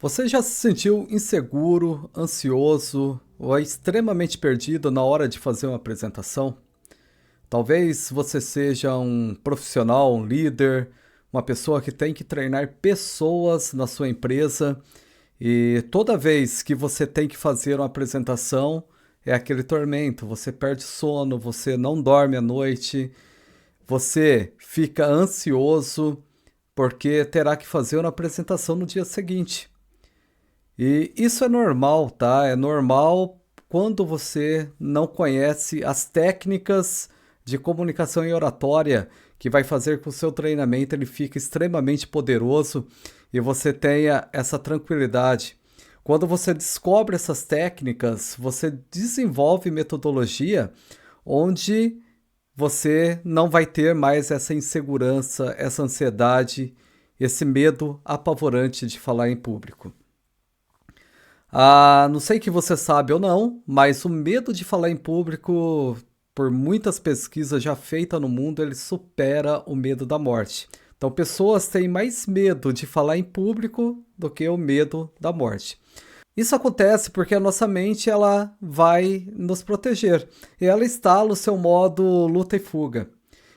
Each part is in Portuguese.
Você já se sentiu inseguro, ansioso ou extremamente perdido na hora de fazer uma apresentação? Talvez você seja um profissional, um líder, uma pessoa que tem que treinar pessoas na sua empresa e toda vez que você tem que fazer uma apresentação é aquele tormento, você perde sono, você não dorme à noite, você fica ansioso porque terá que fazer uma apresentação no dia seguinte. E isso é normal, tá? É normal quando você não conhece as técnicas de comunicação e oratória que vai fazer com que o seu treinamento ele fique extremamente poderoso e você tenha essa tranquilidade. Quando você descobre essas técnicas, você desenvolve metodologia onde você não vai ter mais essa insegurança, essa ansiedade, esse medo apavorante de falar em público. Não sei que você sabe ou não, mas o medo de falar em público, por muitas pesquisas já feitas no mundo, ele supera o medo da morte. Então, pessoas têm mais medo de falar em público do que o medo da morte. Isso acontece porque a nossa mente ela vai nos proteger e ela instala o seu modo luta e fuga.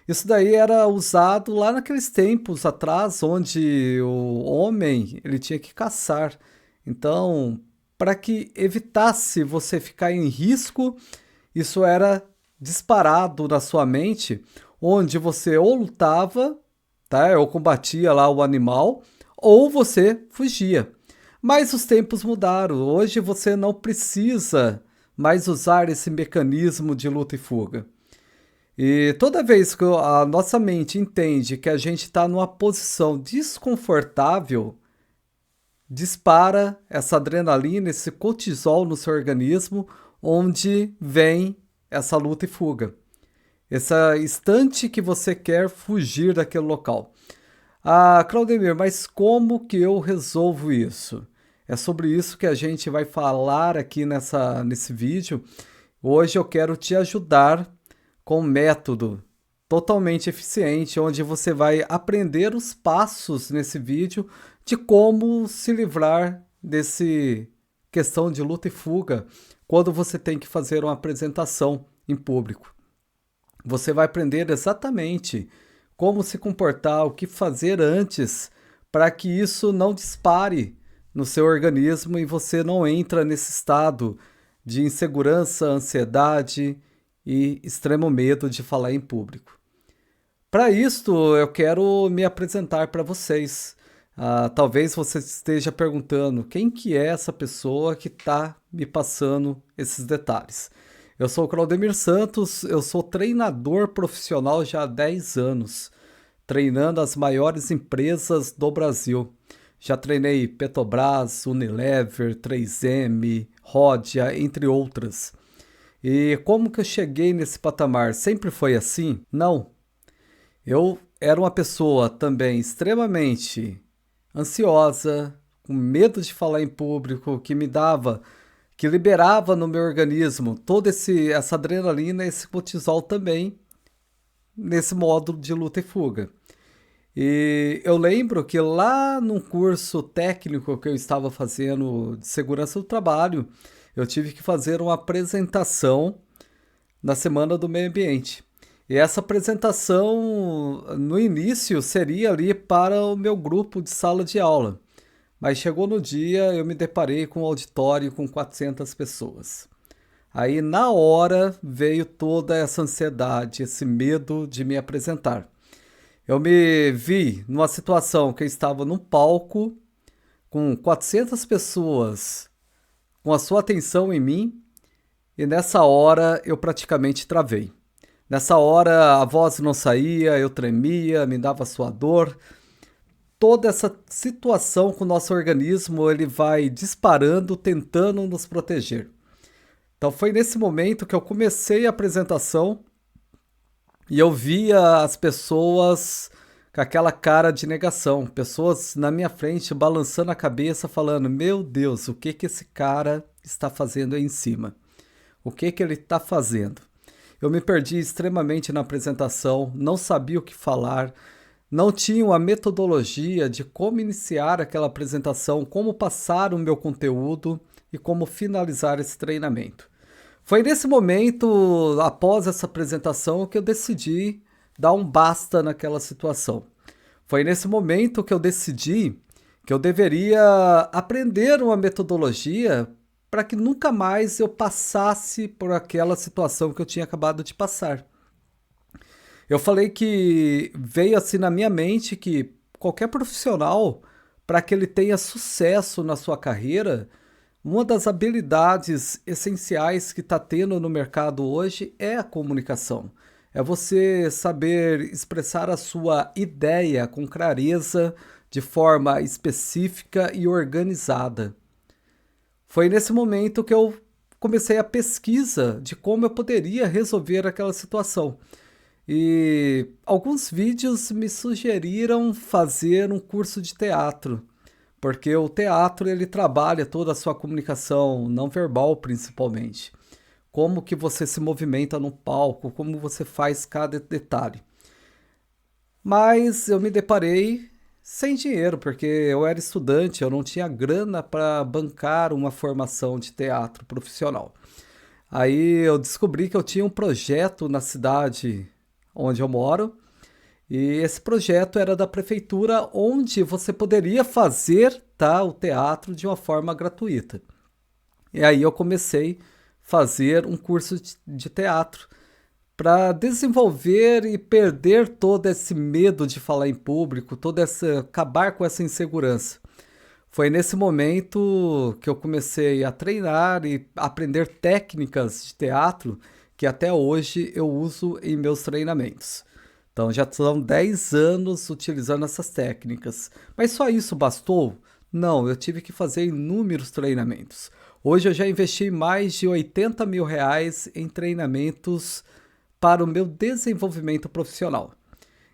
Isso daí era usado lá naqueles tempos atrás, onde o homem ele tinha que caçar. Então, para que evitasse você ficar em risco, isso era disparado na sua mente, onde você ou lutava, tá, ou combatia lá o animal, ou você fugia. Mas os tempos mudaram. Hoje você não precisa mais usar esse mecanismo de luta e fuga. E toda vez que a nossa mente entende que a gente está numa posição desconfortável, dispara essa adrenalina, esse cortisol no seu organismo, onde vem essa luta e fuga. Esse instante que você quer fugir daquele local. Claudemir, mas como que eu resolvo isso? É sobre isso que a gente vai falar aqui nesse vídeo. Hoje eu quero te ajudar com um método totalmente eficiente, onde você vai aprender os passos nesse vídeo de como se livrar desse questão de luta e fuga quando você tem que fazer uma apresentação em público. Você vai aprender exatamente como se comportar, o que fazer antes para que isso não dispare no seu organismo e você não entra nesse estado de insegurança, ansiedade e extremo medo de falar em público. Para isto, eu quero me apresentar para vocês. Talvez você esteja perguntando quem que é essa pessoa que está me passando esses detalhes. Eu sou o Claudemir Santos, eu sou treinador profissional já há 10 anos, treinando as maiores empresas do Brasil. Já treinei Petrobras, Unilever, 3M, Rodia, entre outras. E como que eu cheguei nesse patamar? Sempre foi assim? Não. Eu era uma pessoa também extremamente ansiosa, com medo de falar em público, que liberava no meu organismo toda essa adrenalina, esse cortisol também, nesse modo de luta e fuga. E eu lembro que lá num curso técnico que eu estava fazendo de segurança do trabalho, eu tive que fazer uma apresentação na Semana do Meio Ambiente. E essa apresentação, no início, seria ali para o meu grupo de sala de aula. Mas chegou no dia, eu me deparei com um auditório com 400 pessoas. Aí, na hora, veio toda essa ansiedade, esse medo de me apresentar. Eu me vi numa situação que eu estava num palco com 400 pessoas com a sua atenção em mim e nessa hora eu praticamente travei. Nessa hora a voz não saía, eu tremia, me dava suador. Toda essa situação com o nosso organismo, ele vai disparando, tentando nos proteger. Então foi nesse momento que eu comecei a apresentação e eu via as pessoas com aquela cara de negação, pessoas na minha frente balançando a cabeça, falando: Meu Deus, o que que esse cara está fazendo aí em cima? O que que ele está fazendo? Eu me perdi extremamente na apresentação, não sabia o que falar, não tinham a metodologia de como iniciar aquela apresentação, como passar o meu conteúdo e como finalizar esse treinamento. Foi nesse momento, após essa apresentação, que eu decidi dar um basta naquela situação. Foi nesse momento que eu decidi que eu deveria aprender uma metodologia para que nunca mais eu passasse por aquela situação que eu tinha acabado de passar. Eu falei que veio assim na minha mente que qualquer profissional, para que ele tenha sucesso na sua carreira, uma das habilidades essenciais que está tendo no mercado hoje é a comunicação. É você saber expressar a sua ideia com clareza, de forma específica e organizada. Foi nesse momento que eu comecei a pesquisa de como eu poderia resolver aquela situação. E alguns vídeos me sugeriram fazer um curso de teatro, porque o teatro ele trabalha toda a sua comunicação não verbal principalmente. Como que você se movimenta no palco, como você faz cada detalhe. Mas eu me deparei sem dinheiro, porque eu era estudante, eu não tinha grana para bancar uma formação de teatro profissional. Aí eu descobri que eu tinha um projeto na cidade onde eu moro, e esse projeto era da prefeitura, onde você poderia fazer, tá, o teatro de uma forma gratuita. E aí eu comecei a fazer um curso de teatro para desenvolver e perder todo esse medo de falar em público, acabar com essa insegurança. Foi nesse momento que eu comecei a treinar e aprender técnicas de teatro que até hoje eu uso em meus treinamentos. Então já são 10 anos utilizando essas técnicas. Mas só isso bastou? Não, eu tive que fazer inúmeros treinamentos. Hoje eu já investi mais de R$ 80.000 em treinamentos para o meu desenvolvimento profissional.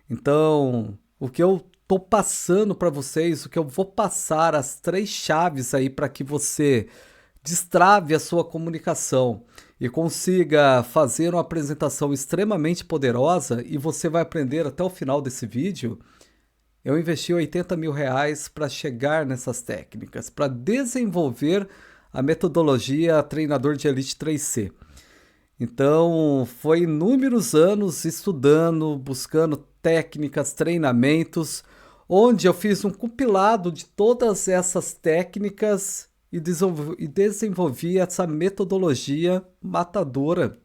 Então, o que eu estou passando para vocês, o que eu vou passar, as 3 chaves aí para que você destrave a sua comunicação e consiga fazer uma apresentação extremamente poderosa, e você vai aprender até o final desse vídeo. Eu investi R$ 80.000 para chegar nessas técnicas, para desenvolver a metodologia Treinador de Elite 3C. Então, foi inúmeros anos estudando, buscando técnicas, treinamentos, onde eu fiz um compilado de todas essas técnicas e desenvolvi essa metodologia matadora,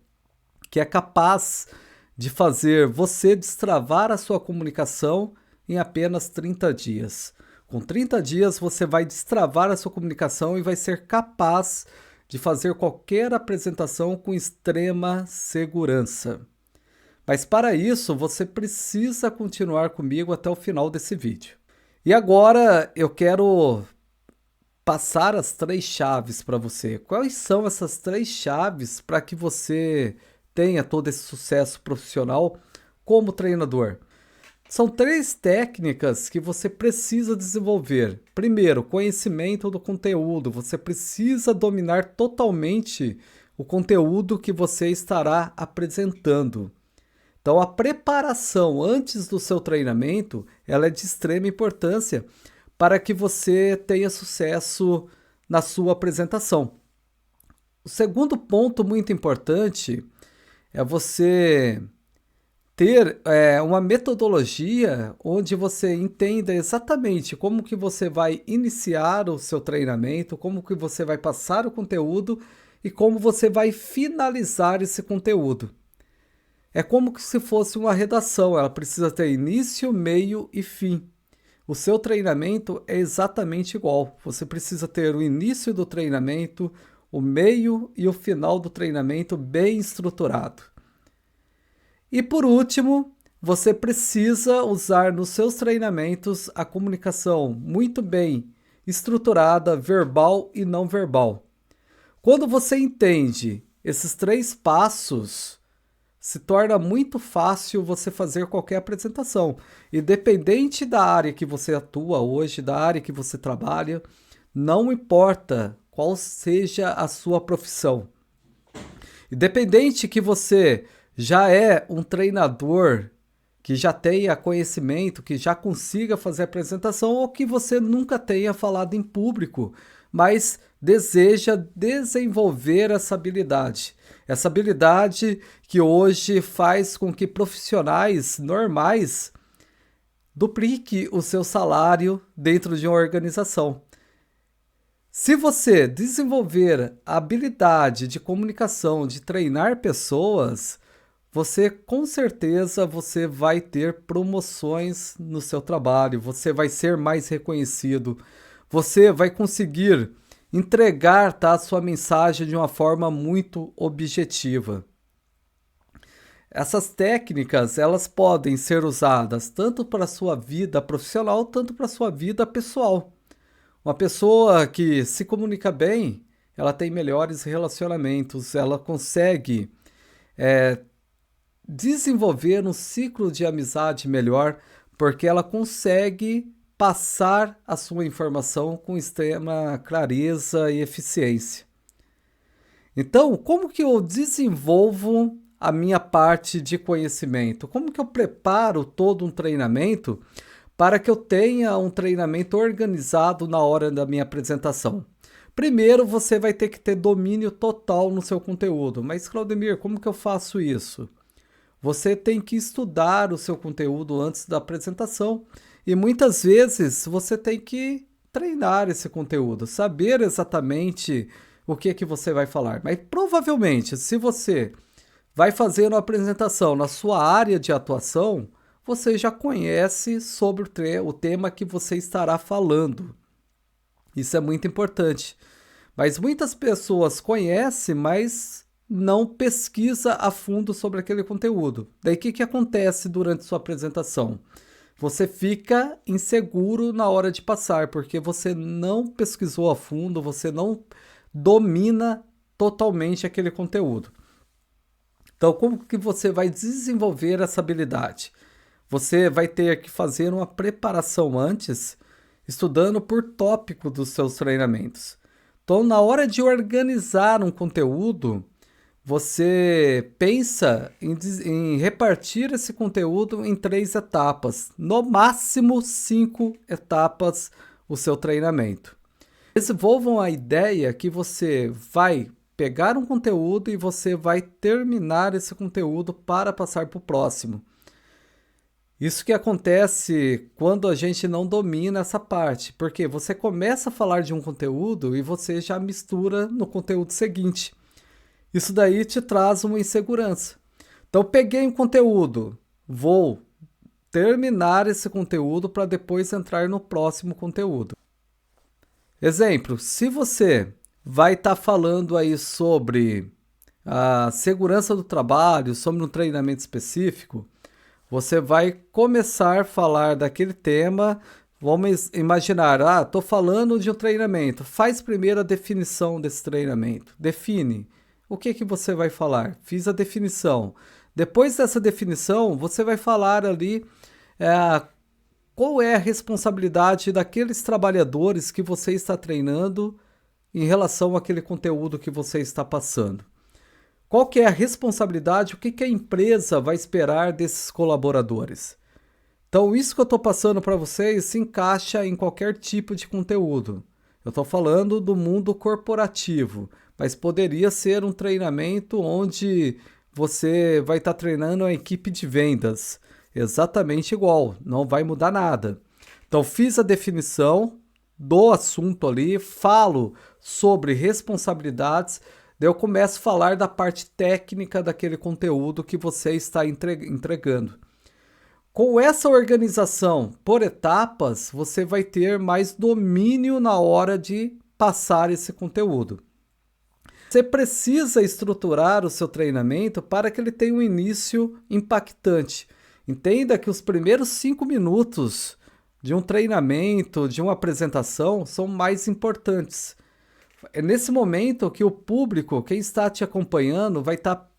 que é capaz de fazer você destravar a sua comunicação em apenas 30 dias. Com 30 dias, você vai destravar a sua comunicação e vai ser capaz de fazer qualquer apresentação com extrema segurança. Mas para isso, você precisa continuar comigo até o final desse vídeo. E agora eu quero passar as 3 chaves para você. Quais são essas 3 chaves para que você tenha todo esse sucesso profissional como treinador? São 3 técnicas que você precisa desenvolver. Primeiro, conhecimento do conteúdo. Você precisa dominar totalmente o conteúdo que você estará apresentando. Então, a preparação antes do seu treinamento, ela é de extrema importância para que você tenha sucesso na sua apresentação. O segundo ponto muito importante é você ter uma metodologia onde você entenda exatamente como que você vai iniciar o seu treinamento, como que você vai passar o conteúdo e como você vai finalizar esse conteúdo. É como se fosse uma redação, ela precisa ter início, meio e fim. O seu treinamento é exatamente igual. Você precisa ter o início do treinamento, o meio e o final do treinamento bem estruturado. E por último, você precisa usar nos seus treinamentos a comunicação muito bem estruturada, verbal e não verbal. Quando você entende esses 3 passos, se torna muito fácil você fazer qualquer apresentação. Independente da área que você atua hoje, da área que você trabalha, não importa qual seja a sua profissão. Independente que você já é um treinador que já tenha conhecimento, que já consiga fazer apresentação ou que você nunca tenha falado em público, mas deseja desenvolver essa habilidade. Essa habilidade que hoje faz com que profissionais normais duplique o seu salário dentro de uma organização. Se você desenvolver a habilidade de comunicação, de treinar pessoas, você com certeza você vai ter promoções no seu trabalho, você vai ser mais reconhecido, você vai conseguir entregar, tá, a sua mensagem de uma forma muito objetiva. Essas técnicas, elas podem ser usadas tanto para a sua vida profissional, tanto para a sua vida pessoal. Uma pessoa que se comunica bem, ela tem melhores relacionamentos, ela consegue desenvolver um ciclo de amizade melhor, porque ela consegue passar a sua informação com extrema clareza e eficiência. Então, como que eu desenvolvo a minha parte de conhecimento? Como que eu preparo todo um treinamento para que eu tenha um treinamento organizado na hora da minha apresentação? Primeiro, você vai ter que ter domínio total no seu conteúdo. Mas, Claudemir, como que eu faço isso? Você tem que estudar o seu conteúdo antes da apresentação e muitas vezes você tem que treinar esse conteúdo, saber exatamente o que é que você vai falar. Mas provavelmente, se você vai fazer uma apresentação na sua área de atuação, você já conhece sobre o tema que você estará falando. Isso é muito importante. Mas muitas pessoas conhecem, mas não pesquisa a fundo sobre aquele conteúdo. Daí o que acontece durante sua apresentação? Você fica inseguro na hora de passar, porque você não pesquisou a fundo, você não domina totalmente aquele conteúdo. Então, como que você vai desenvolver essa habilidade? Você vai ter que fazer uma preparação antes, estudando por tópico dos seus treinamentos. Então, na hora de organizar um conteúdo, você pensa em repartir esse conteúdo em 3 etapas, no máximo 5 etapas o seu treinamento. Desenvolvam a ideia que você vai pegar um conteúdo e você vai terminar esse conteúdo para passar para o próximo. Isso que acontece quando a gente não domina essa parte, porque você começa a falar de um conteúdo e você já mistura no conteúdo seguinte. Isso daí te traz uma insegurança. Então, peguei um conteúdo, vou terminar esse conteúdo para depois entrar no próximo conteúdo. Exemplo, se você vai estar falando aí sobre a segurança do trabalho, sobre um treinamento específico, você vai começar a falar daquele tema. Vamos imaginar, estou falando de um treinamento. Faz primeiro a definição desse treinamento. Define. O que você vai falar? Fiz a definição. Depois dessa definição, você vai falar ali qual é a responsabilidade daqueles trabalhadores que você está treinando em relação àquele conteúdo que você está passando. Qual que é a responsabilidade, o que a empresa vai esperar desses colaboradores? Então, isso que eu estou passando para vocês se encaixa em qualquer tipo de conteúdo. Eu estou falando do mundo corporativo, mas poderia ser um treinamento onde você vai estar treinando a equipe de vendas. Exatamente igual, não vai mudar nada. Então, fiz a definição do assunto ali, falo sobre responsabilidades, daí eu começo a falar da parte técnica daquele conteúdo que você está entregando. Com essa organização por etapas, você vai ter mais domínio na hora de passar esse conteúdo. Você precisa estruturar o seu treinamento para que ele tenha um início impactante. Entenda que os primeiros 5 minutos de um treinamento, de uma apresentação, são mais importantes. É nesse momento que o público, quem está te acompanhando, vai estar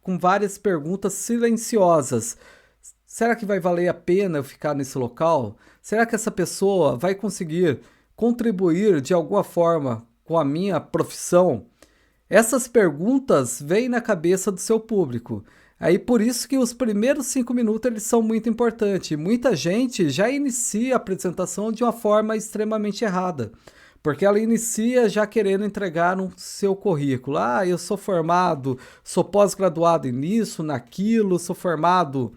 com várias perguntas silenciosas. Será que vai valer a pena eu ficar nesse local? Será que essa pessoa vai conseguir contribuir de alguma forma com a minha profissão? Essas perguntas vêm na cabeça do seu público. Aí por isso que os primeiros 5 minutos eles são muito importantes. Muita gente já inicia a apresentação de uma forma extremamente errada, porque ela inicia já querendo entregar no seu currículo. Ah, eu sou formado, sou pós-graduado nisso, naquilo, sou formado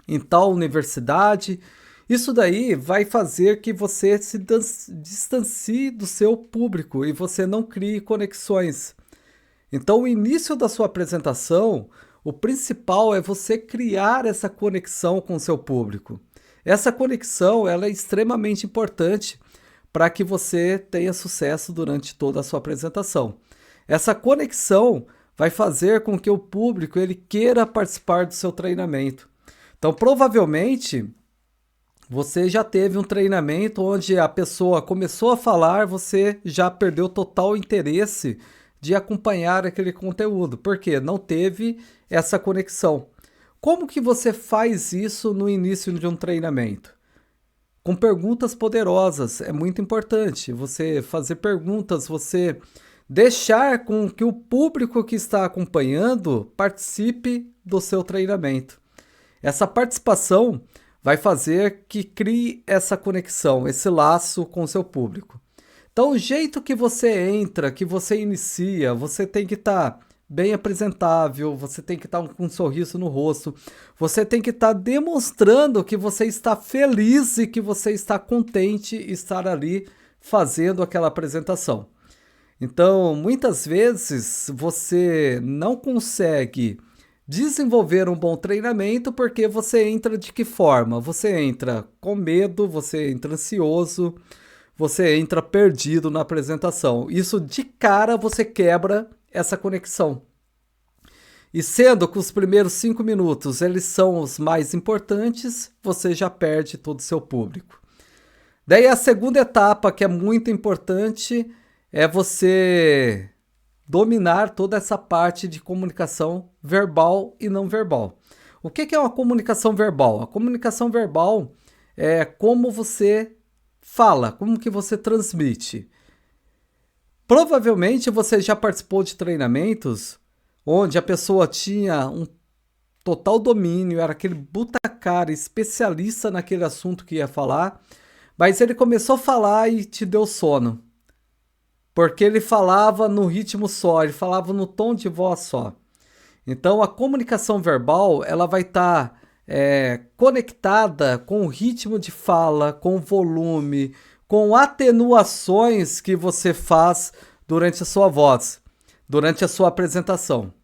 em tal universidade. Isso daí vai fazer que você se distancie do seu público e você não crie conexões. Então, o início da sua apresentação, o principal é você criar essa conexão com o seu público. Essa conexão ela é extremamente importante para que você tenha sucesso durante toda a sua apresentação. Essa conexão vai fazer com que o público ele queira participar do seu treinamento. Então, provavelmente, você já teve um treinamento onde a pessoa começou a falar, você já perdeu total interesse de acompanhar aquele conteúdo, porque não teve essa conexão. Como que você faz isso no início de um treinamento? Com perguntas poderosas, é muito importante você fazer perguntas, você deixar com que o público que está acompanhando participe do seu treinamento. Essa participação vai fazer que crie essa conexão, esse laço com o seu público. Então, o jeito que você entra, que você inicia, você tem que estar bem apresentável, você tem que estar com um sorriso no rosto, você tem que estar demonstrando que você está feliz e que você está contente em estar ali fazendo aquela apresentação. Então, muitas vezes você não consegue desenvolver um bom treinamento porque você entra de que forma? Você entra com medo, você entra ansioso, você entra perdido na apresentação. Isso de cara você quebra essa conexão. E sendo que os primeiros 5 minutos eles são os mais importantes, você já perde todo o seu público. Daí a segunda etapa, que é muito importante, é você dominar toda essa parte de comunicação verbal e não verbal. O que é uma comunicação verbal? A comunicação verbal é como você fala, como que você transmite. Provavelmente você já participou de treinamentos onde a pessoa tinha um total domínio, era aquele cara especialista naquele assunto que ia falar, mas ele começou a falar e te deu sono. Porque ele falava no ritmo só, ele falava no tom de voz só. Então a comunicação verbal ela vai estar conectada com o ritmo de fala, com o volume, com atenuações que você faz durante a sua voz, durante a sua apresentação.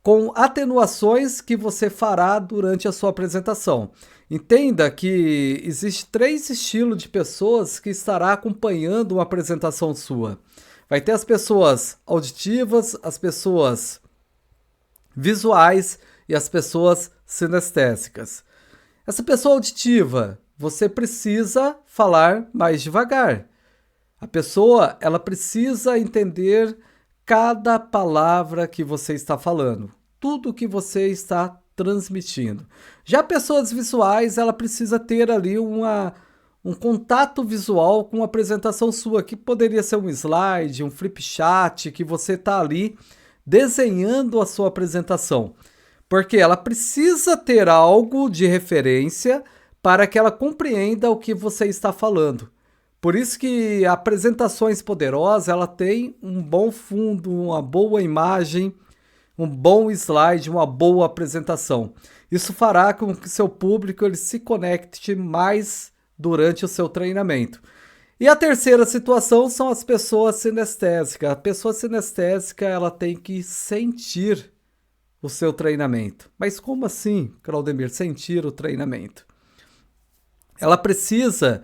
Com atenuações que você fará durante a sua apresentação. Entenda que existe 3 estilos de pessoas que estará acompanhando uma apresentação sua. Vai ter as pessoas auditivas, as pessoas visuais e as pessoas sinestésicas. Essa pessoa auditiva, você precisa falar mais devagar. A pessoa, ela precisa entender cada palavra que você está falando, tudo que você está transmitindo. Já pessoas visuais, ela precisa ter ali um contato visual com a apresentação sua, que poderia ser um slide, um flip chart, que você está ali desenhando a sua apresentação. Porque ela precisa ter algo de referência para que ela compreenda o que você está falando. Por isso que apresentações poderosas, ela tem um bom fundo, uma boa imagem, um bom slide, uma boa apresentação. Isso fará com que seu público ele se conecte mais durante o seu treinamento. E a terceira situação são as pessoas sinestésicas. A pessoa sinestésica ela tem que sentir o seu treinamento. Mas como assim, Claudemir, sentir o treinamento? Ela precisa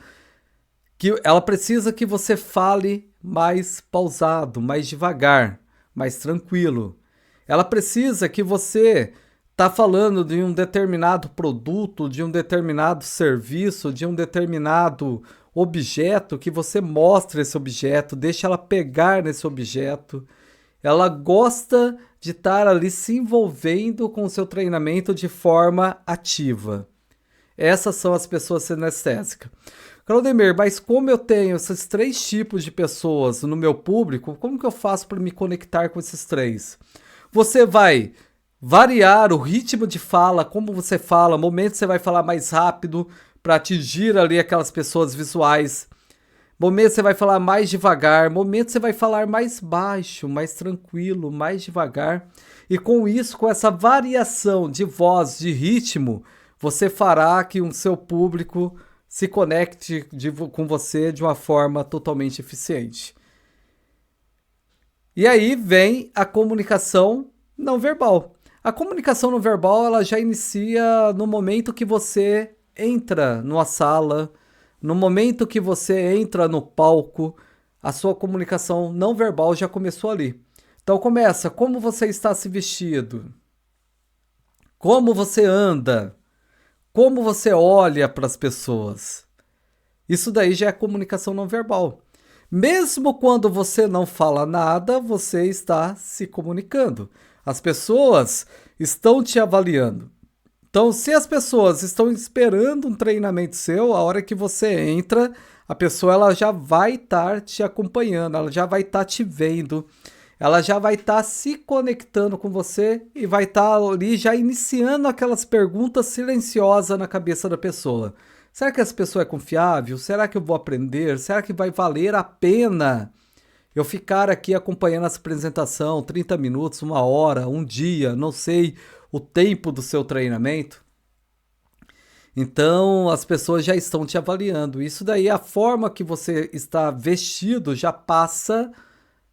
que você fale mais pausado, mais devagar, mais tranquilo. Ela precisa que você está falando de um determinado produto, de um determinado serviço, de um determinado objeto, que você mostre esse objeto, deixe ela pegar nesse objeto. Ela gosta de estar ali se envolvendo com o seu treinamento de forma ativa. Essas são as pessoas sinestésicas. Claudemir, mas como eu tenho esses 3 tipos de pessoas no meu público, como que eu faço para me conectar com esses 3? Você vai variar o ritmo de fala, como você fala, momentos você vai falar mais rápido para atingir ali aquelas pessoas visuais. Momentos você vai falar mais devagar, momentos você vai falar mais baixo, mais tranquilo, mais devagar. E com isso, com essa variação de voz, de ritmo, você fará que o seu público se conecte com você de uma forma totalmente eficiente. E aí vem a comunicação não verbal. A comunicação não verbal ela já inicia no momento que você entra numa sala, no momento que você entra no palco, a sua comunicação não verbal já começou ali. Então começa, como você está se vestido? Como você anda? Como você olha para as pessoas? Isso daí já é comunicação não verbal. Mesmo quando você não fala nada, você está se comunicando. As pessoas estão te avaliando. Então, se as pessoas estão esperando um treinamento seu, a hora que você entra, a pessoa ela já vai estar te acompanhando, ela já vai estar te vendo, ela já vai estar se conectando com você e vai estar ali já iniciando aquelas perguntas silenciosas na cabeça da pessoa. Será que essa pessoa é confiável? Será que eu vou aprender? Será que vai valer a pena eu ficar aqui acompanhando essa apresentação 30 minutos, uma hora, um dia, não sei o tempo do seu treinamento? Então as pessoas já estão te avaliando. Isso daí, a forma que você está vestido já passa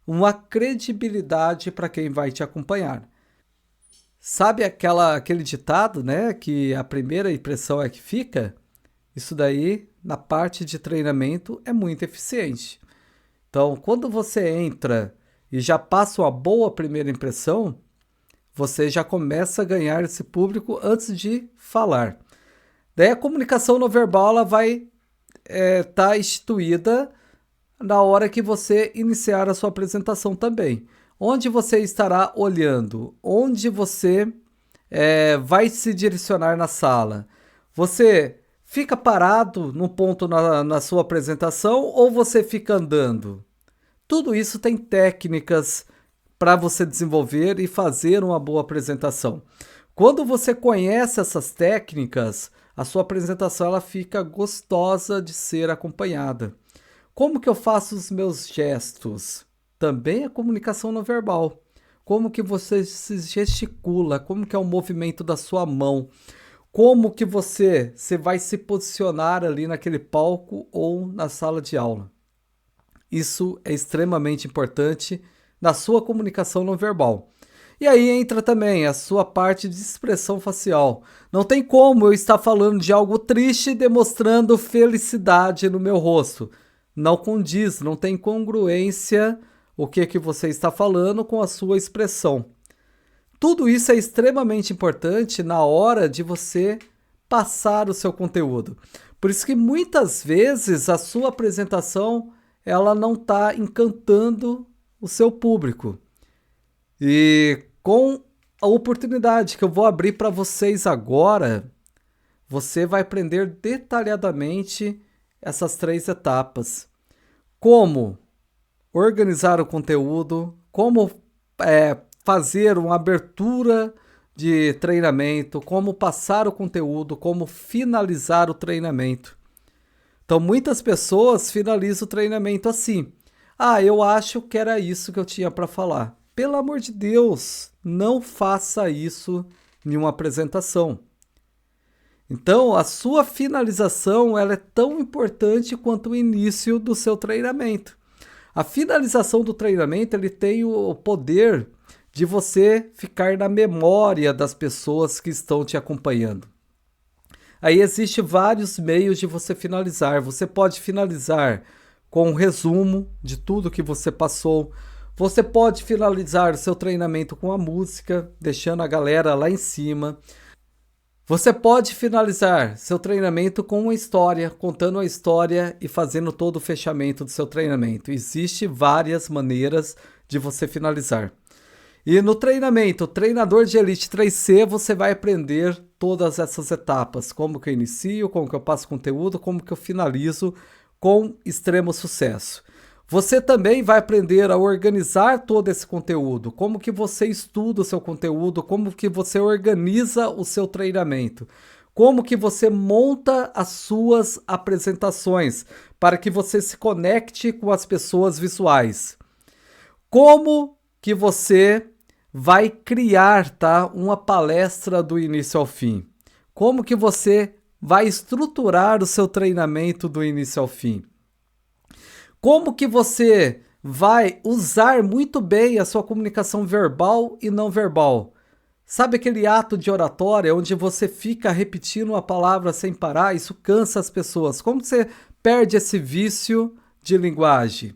uma credibilidade para quem vai te acompanhar. Sabe aquele ditado, né? Que a primeira impressão é que fica? Isso daí, na parte de treinamento, é muito eficiente. Então, quando você entra e já passa uma boa primeira impressão, você já começa a ganhar esse público antes de falar. Daí a comunicação não verbal ela vai estar instituída na hora que você iniciar a sua apresentação também. Onde você estará olhando? Onde você vai se direcionar na sala? Você fica parado num ponto na sua apresentação ou você fica andando? Tudo isso tem técnicas para você desenvolver e fazer uma boa apresentação. Quando você conhece essas técnicas, a sua apresentação ela fica gostosa de ser acompanhada. Como que eu faço os meus gestos? Também é comunicação não verbal. Como que você se gesticula? Como que é o movimento da sua mão? Como que você vai se posicionar ali naquele palco ou na sala de aula? Isso é extremamente importante na sua comunicação não verbal. E aí entra também a sua parte de expressão facial. Não tem como eu estar falando de algo triste demonstrando felicidade no meu rosto. Não condiz, não tem congruência o que você está falando com a sua expressão. Tudo isso é extremamente importante na hora de você passar o seu conteúdo. Por isso que muitas vezes a sua apresentação ela não está encantando o seu público. E com a oportunidade que eu vou abrir para vocês agora, você vai aprender detalhadamente essas 3 etapas. Como organizar o conteúdo, como fazer uma abertura de treinamento, como passar o conteúdo, como finalizar o treinamento. Então, muitas pessoas finalizam o treinamento assim. Eu acho que era isso que eu tinha para falar. Pelo amor de Deus, não faça isso em uma apresentação. Então, a sua finalização ela é tão importante quanto o início do seu treinamento. A finalização do treinamento ele tem o poder de você ficar na memória das pessoas que estão te acompanhando. Aí existem vários meios de você finalizar. Você pode finalizar com um resumo de tudo que você passou. Você pode finalizar o seu treinamento com a música, deixando a galera lá em cima. Você pode finalizar seu treinamento com uma história, contando a história e fazendo todo o fechamento do seu treinamento. Existem várias maneiras de você finalizar. E no treinamento, Treinador de Elite 3C, você vai aprender todas essas etapas. Como que eu inicio, como que eu passo conteúdo, como que eu finalizo com extremo sucesso. Você também vai aprender a organizar todo esse conteúdo, como que você estuda o seu conteúdo, como que você organiza o seu treinamento, como que você monta as suas apresentações para que você se conecte com as pessoas visuais. Como que você vai criar, tá, uma palestra do início ao fim? Como que você vai estruturar o seu treinamento do início ao fim? Como que você vai usar muito bem a sua comunicação verbal e não verbal? Sabe aquele ato de oratória onde você fica repetindo uma palavra sem parar? Isso cansa as pessoas. Como você perde esse vício de linguagem?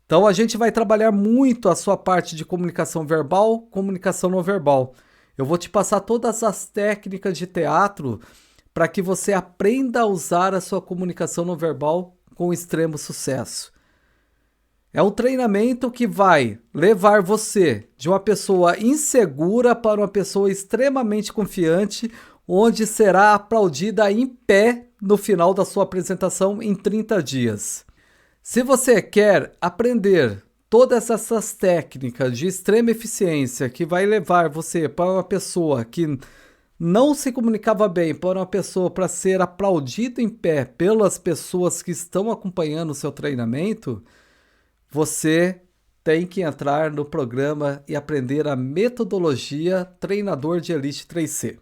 Então a gente vai trabalhar muito a sua parte de comunicação verbal, comunicação não verbal. Eu vou te passar todas as técnicas de teatro para que você aprenda a usar a sua comunicação não verbal com extremo sucesso. É um treinamento que vai levar você de uma pessoa insegura para uma pessoa extremamente confiante, onde será aplaudida em pé no final da sua apresentação em 30 dias. Se você quer aprender todas essas técnicas de extrema eficiência que vai levar você para uma pessoa que não se comunicava bem, para uma pessoa para ser aplaudido em pé pelas pessoas que estão acompanhando o seu treinamento, você tem que entrar no programa e aprender a metodologia Treinador de Elite 3C.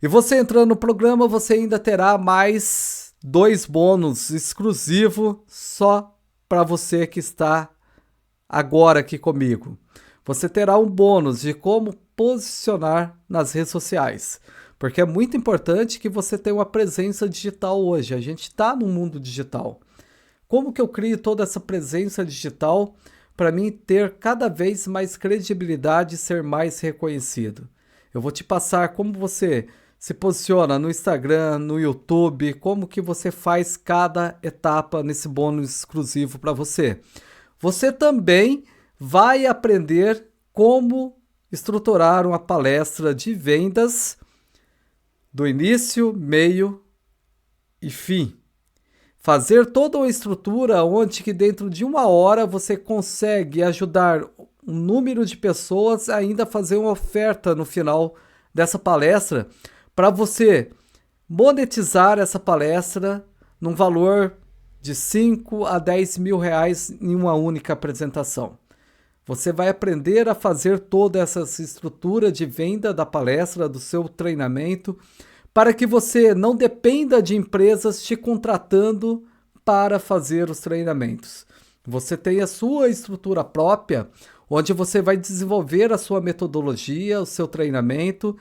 E você entrando no programa, você ainda terá mais 2 bônus exclusivos só para você que está agora aqui comigo. Você terá um bônus de como posicionar nas redes sociais, porque é muito importante que você tenha uma presença digital hoje. A gente está no mundo digital. Como que eu crio toda essa presença digital para mim ter cada vez mais credibilidade e ser mais reconhecido? Eu vou te passar como você se posiciona no Instagram, no YouTube, como que você faz cada etapa nesse bônus exclusivo para você. Você também vai aprender como estruturar uma palestra de vendas do início, meio e fim. Fazer toda uma estrutura onde que dentro de 1 hora você consegue ajudar um número de pessoas a ainda fazer uma oferta no final dessa palestra para você monetizar essa palestra num valor de 5 a 10 mil reais em uma única apresentação. Você vai aprender a fazer toda essa estrutura de venda da palestra, do seu treinamento, para que você não dependa de empresas te contratando para fazer os treinamentos. Você tem a sua estrutura própria, onde você vai desenvolver a sua metodologia, o seu treinamento,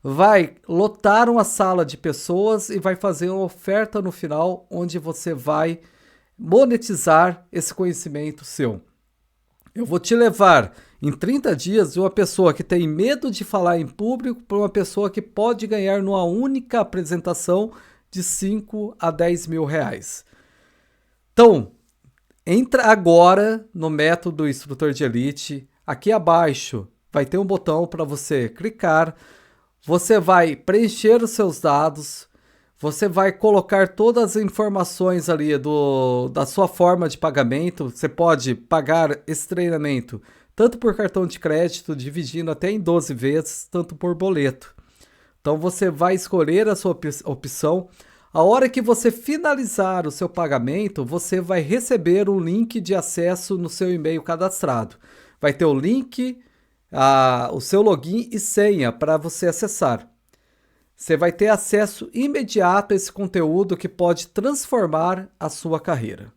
vai lotar uma sala de pessoas e vai fazer uma oferta no final, onde você vai monetizar esse conhecimento seu. Eu vou te levar em 30 dias de uma pessoa que tem medo de falar em público para uma pessoa que pode ganhar numa única apresentação de 5 a 10 mil reais. Então, entra agora no método Instrutor de Elite. Aqui abaixo vai ter um botão para você clicar. Você vai preencher os seus dados. Você vai colocar todas as informações ali da sua forma de pagamento. Você pode pagar esse treinamento tanto por cartão de crédito, dividindo até em 12 vezes, tanto por boleto. Então você vai escolher a sua opção. A hora que você finalizar o seu pagamento, você vai receber um link de acesso no seu e-mail cadastrado. Vai ter o link, o seu login e senha para você acessar. Você vai ter acesso imediato a esse conteúdo que pode transformar a sua carreira.